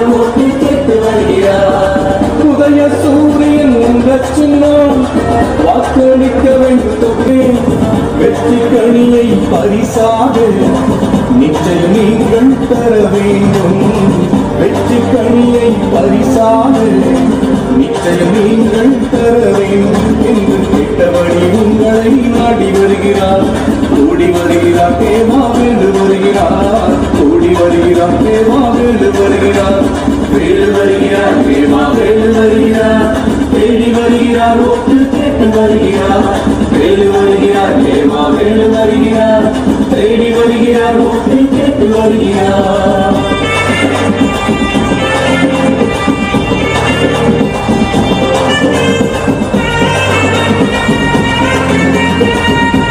வருகிறார் ஓட்டு கேட்டு வருகிறார். உதய சூரியன் உங்க சின்னம் வாக்களிக்க வேண்டும். வெற்றி கனியை பரிசாக நிச்சயம் நீங்கள் தர வேண்டும். வெற்றி கனியை பரிசாக நிச்சயம் நீங்கள் தர வேண்டும் என்று கேட்டபடி உங்களை நாடி வருகிறார். கூடி வருகிறார் தேவா வேண்டு வருகிறார். கூடி வருகிறார் தேவா வேண்டு வருகிறார். வேடு வருகிறார் தேவா வேடு வருகிறார். தேடி வருகிறார் ஓட்டு கேட்டு வருகிறார். வேடு வருகிறார் தேவா வேடு வருகிறார். தேடி வருகிறார் ஓட்டு கேட்டு வருகிறார்.